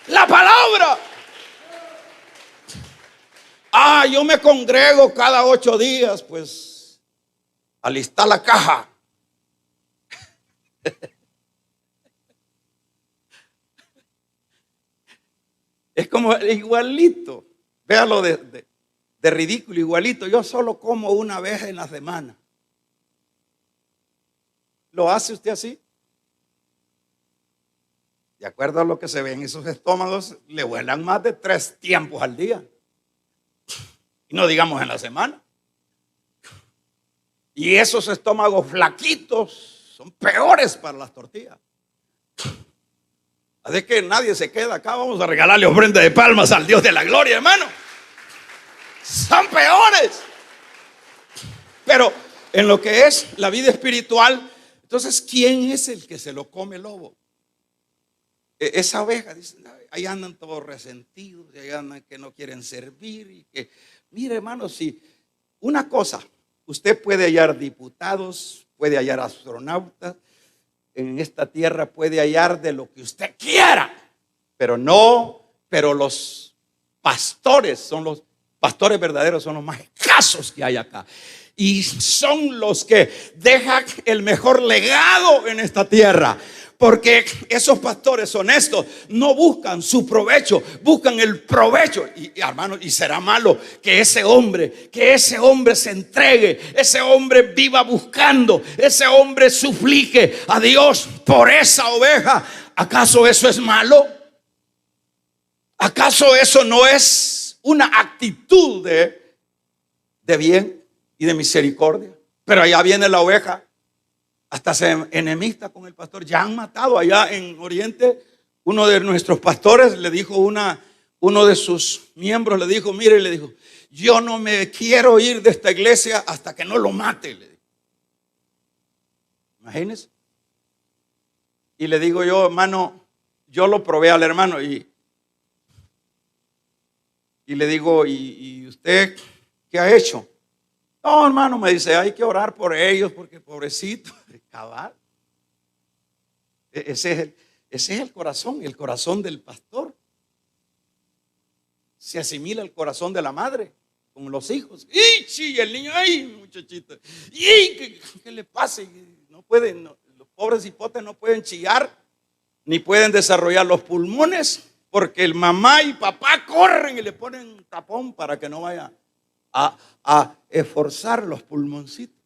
La palabra. Yo me congrego cada 8 días, pues alistar la caja. Es como igualito. Véalo de ridículo, igualito. Yo solo como una vez en la semana. ¿Lo hace usted así? De acuerdo a lo que se ve en esos estómagos, le vuelan más de 3 tiempos al día. Y no digamos en la semana. Y esos estómagos flaquitos son peores para las tortillas. Así que nadie se queda acá. Vamos a regalarle ofrenda de palmas al Dios de la gloria, hermano. Son peores. Pero en lo que es la vida espiritual, entonces, ¿quién es el que se lo come el lobo? Esa oveja, dice, ahí andan todos resentidos, ahí andan que no quieren servir. Y que, mire, hermano, si una cosa, usted puede hallar diputados, puede hallar astronautas, en esta tierra puede hallar de lo que usted quiera, pero los pastores pastores verdaderos son los más escasos que hay acá. Y son los que dejan el mejor legado en esta tierra. Porque esos pastores honestos no buscan su provecho, buscan el provecho. Y hermano, y será malo que ese hombre se entregue, ese hombre viva buscando, ese hombre suplique a Dios por esa oveja. ¿Acaso eso es malo? ¿Acaso eso no es una actitud de bien y de misericordia? Pero allá viene la oveja. Hasta se enemista con el pastor. Ya han matado allá en Oriente. Uno de nuestros pastores le dijo, uno de sus miembros le dijo, mire, le dijo, yo no me quiero ir de esta iglesia hasta que no lo mate. Le dijo. Imagínense. Y le digo yo, hermano, yo lo probé al hermano y le digo, ¿y usted qué ha hecho? No, hermano, me dice, hay que orar por ellos porque pobrecito, cabal. Ese es el corazón del pastor. Se asimila el corazón de la madre con los hijos. Y sí, el niño, ay, muchachito, y ¿qué le pasa? No pueden, los pobres hipotes no pueden chillar, ni pueden desarrollar los pulmones, porque el mamá y papá corren y le ponen tapón para que no vaya a esforzar los pulmoncitos.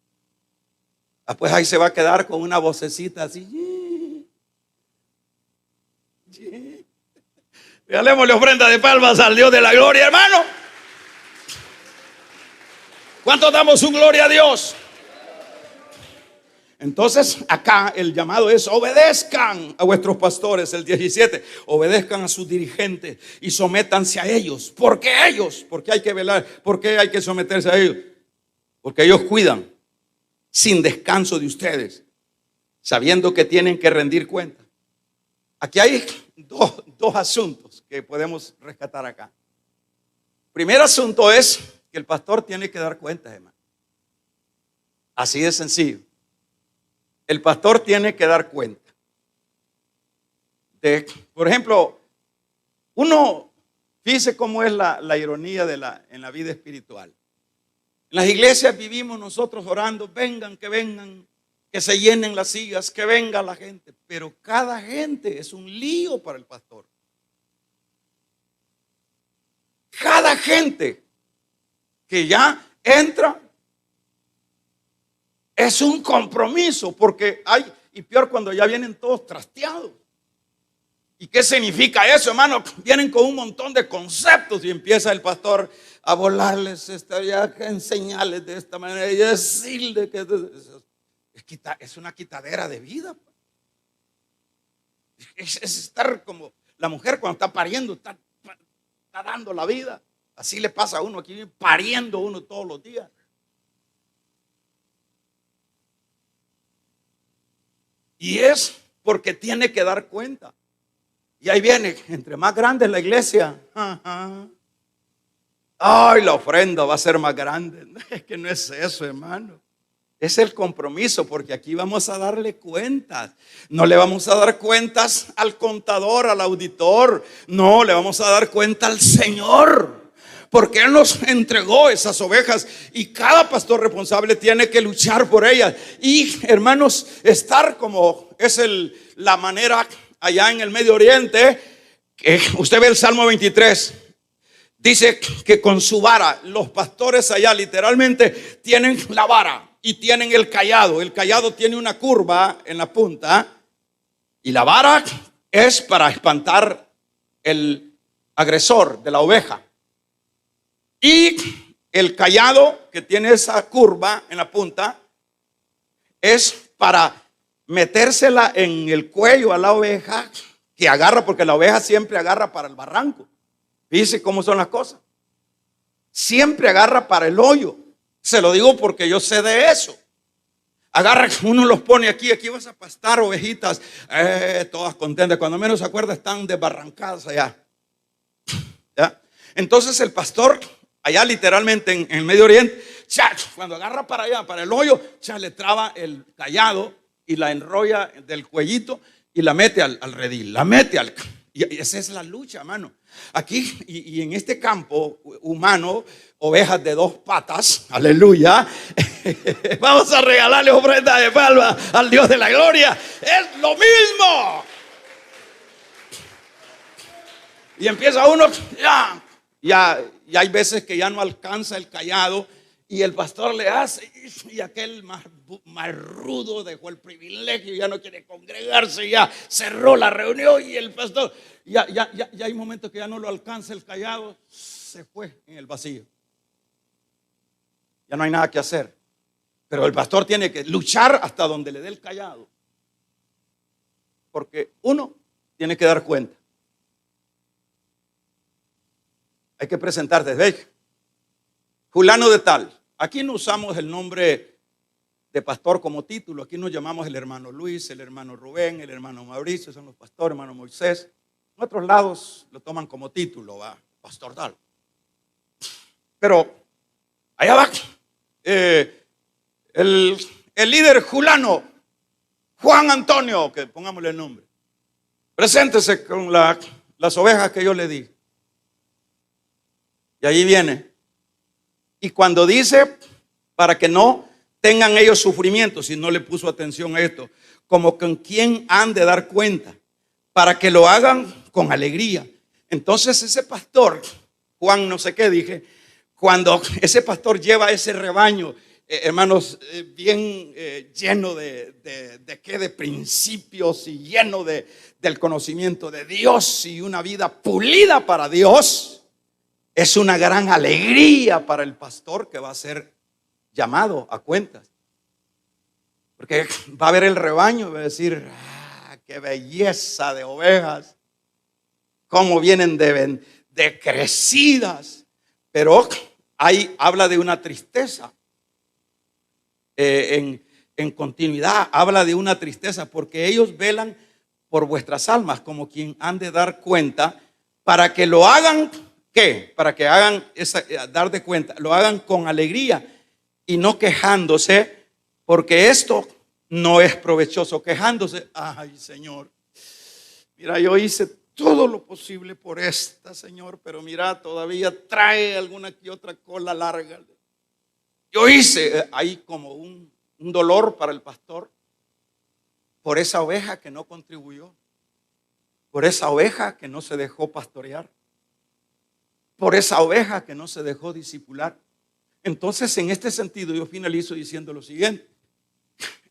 Pues ahí se va a quedar con una vocecita así. Regalémosle ofrenda de palmas al Dios de la gloria, hermano. ¿Cuántos damos un gloria a Dios? Entonces acá el llamado es: obedezcan a vuestros pastores. El 17, obedezcan a sus dirigentes y sométanse a ellos. ¿Por qué ellos? Porque hay que velar. ¿Por qué hay que someterse a ellos? Porque ellos cuidan sin descanso de ustedes, sabiendo que tienen que rendir cuenta. Aquí hay dos asuntos que podemos rescatar acá. Primer asunto es que el pastor tiene que dar cuentas, hermano. Así de sencillo. El pastor tiene que dar cuenta. Por ejemplo, fíjese cómo es la ironía en la vida espiritual. En las iglesias vivimos nosotros orando, vengan, que se llenen las sillas, que venga la gente. Pero cada gente es un lío para el pastor. Cada gente que ya entra es un compromiso, porque y peor cuando ya vienen todos trasteados. ¿Y qué significa eso, hermano? Vienen con un montón de conceptos y empieza el pastor a volarles, a enseñarles de esta manera y decirle que es una quitadera de vida. Es estar como la mujer cuando está pariendo, está dando la vida. Así le pasa a uno aquí, pariendo uno todos los días. Y es porque tiene que dar cuenta. Y ahí viene, entre más grande es la iglesia, ay, la ofrenda va a ser más grande. Es que no es eso, hermano. Es el compromiso, porque aquí vamos a darle cuentas. No le vamos a dar cuentas al contador, al auditor. No, le vamos a dar cuenta al Señor, porque Él nos entregó esas ovejas y cada pastor responsable tiene que luchar por ellas. Y hermanos, estar como es la manera allá en el Medio Oriente, que usted ve el Salmo 23. Dice que con su vara, los pastores allá literalmente tienen la vara y tienen el cayado. El cayado tiene una curva en la punta y la vara es para espantar el agresor de la oveja. Y el cayado que tiene esa curva en la punta es para metérsela en el cuello a la oveja que agarra, porque la oveja siempre agarra para el barranco. Fíjense cómo son las cosas. Siempre agarra para el hoyo. Se lo digo porque yo sé de eso. Agarra, uno los pone aquí vas a pastar ovejitas, todas contentas. Cuando menos se acuerda están desbarrancadas allá. ¿Ya? Entonces el pastor, allá literalmente en el Medio Oriente, cuando agarra para allá, para el hoyo, le traba el cayado y la enrolla del cuellito y la mete al redil, y esa es la lucha, hermano. Aquí y en este campo humano, ovejas de dos patas, aleluya. Vamos a regalarle ofrenda de palma al Dios de la gloria. Es lo mismo. Y empieza uno, ya hay veces que ya no alcanza el cayado y el pastor le hace, y aquel más rudo dejó el privilegio, ya no quiere congregarse, ya cerró la reunión y el pastor, ya hay momentos que ya no lo alcanza el cayado, se fue en el vacío. Ya no hay nada que hacer. Pero el pastor tiene que luchar hasta donde le dé el cayado. Porque uno tiene que dar cuenta. Hay que presentarte, ¿ves? Fulano de tal. Aquí no usamos el nombre de pastor como título. Aquí nos llamamos el hermano Luis, el hermano Rubén, el hermano Mauricio, son los pastores, hermano Moisés. En otros lados lo toman como título, va, pastor tal. Pero allá va el líder fulano, Juan Antonio, que pongámosle el nombre. Preséntese con las ovejas que yo le di. Y ahí viene. Y cuando dice, para que no tengan ellos sufrimiento, si no le puso atención a esto, como con quien han de dar cuenta, para que lo hagan con alegría. Entonces ese pastor, Juan no sé qué dije, cuando ese pastor lleva ese rebaño, hermanos, bien lleno de principios y lleno del conocimiento de Dios y una vida pulida para Dios, es una gran alegría para el pastor que va a ser llamado a cuentas. Porque va a ver el rebaño y va a decir, qué belleza de ovejas, cómo vienen de crecidas. Pero ahí habla de una tristeza. En continuidad habla de una tristeza, porque ellos velan por vuestras almas como quien han de dar cuenta, para que lo hagan, ¿qué? Para que hagan dar de cuenta, lo hagan con alegría y no quejándose, porque esto no es provechoso. Quejándose, ay Señor, mira, yo hice todo lo posible por esta, Señor, pero mira, todavía trae alguna que otra cola larga. Yo hice ahí como un dolor para el pastor por esa oveja que no contribuyó, por esa oveja que no se dejó pastorear, por esa oveja que no se dejó discipular. Entonces, en este sentido, yo finalizo diciendo lo siguiente.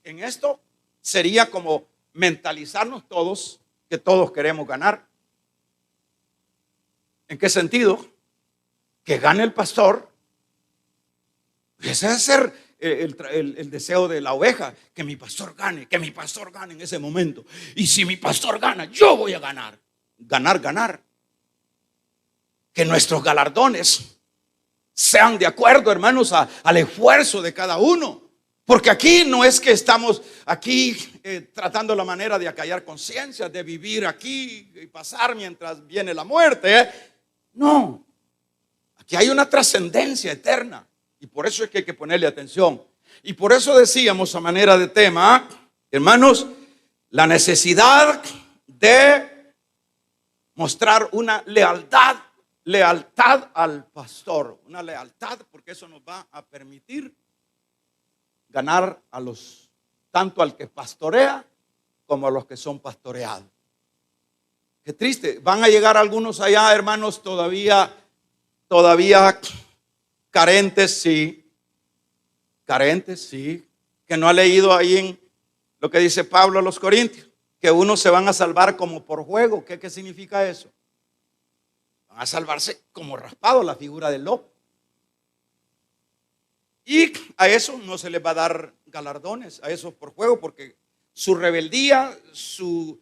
En esto sería como mentalizarnos todos que todos queremos ganar. ¿En qué sentido? Que gane el pastor. Ese es ser el deseo de la oveja, que mi pastor gane en ese momento. Y si mi pastor gana, yo voy a ganar. Ganar. Que nuestros galardones sean de acuerdo, hermanos, al esfuerzo de cada uno. Porque aquí no es que estamos aquí tratando la manera de acallar conciencias, de vivir aquí y pasar mientras viene la muerte. No, aquí hay una trascendencia eterna y por eso es que hay que ponerle atención. Y por eso decíamos a manera de tema, hermanos, la necesidad de mostrar una lealtad al pastor, una lealtad, porque eso nos va a permitir ganar tanto al que pastorea como a los que son pastoreados. Qué triste, van a llegar algunos allá, hermanos, todavía carentes, sí, que no ha leído ahí en lo que dice Pablo a los Corintios, que unos se van a salvar como por juego. ¿Qué significa eso? Van a salvarse como raspado, la figura del lobo. Y a eso no se les va a dar galardones, a esos por juego, porque su rebeldía, su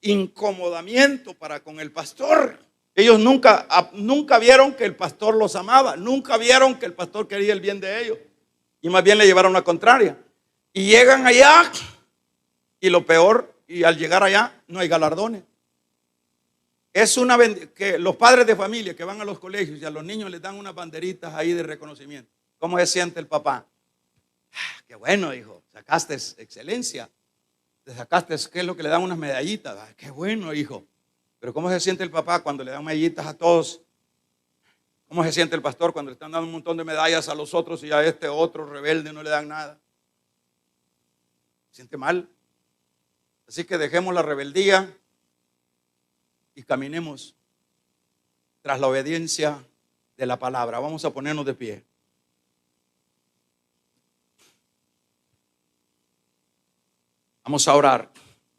incomodamiento para con el pastor, ellos nunca vieron que el pastor los amaba, nunca vieron que el pastor quería el bien de ellos, y más bien le llevaron la contraria. Y llegan allá, y lo peor, y al llegar allá no hay galardones. Es que los padres de familia que van a los colegios y a los niños les dan unas banderitas ahí de reconocimiento. ¿Cómo se siente el papá? Qué bueno, hijo, sacaste excelencia. Te sacaste, ¿qué es lo que le dan? Unas medallitas. Qué bueno, hijo. Pero ¿cómo se siente el papá cuando le dan medallitas a todos? ¿Cómo se siente el pastor cuando le están dando un montón de medallas a los otros y a este otro rebelde no le dan nada? Se siente mal. Así que dejemos la rebeldía y caminemos tras la obediencia de la palabra. Vamos a ponernos de pie. Vamos a orar.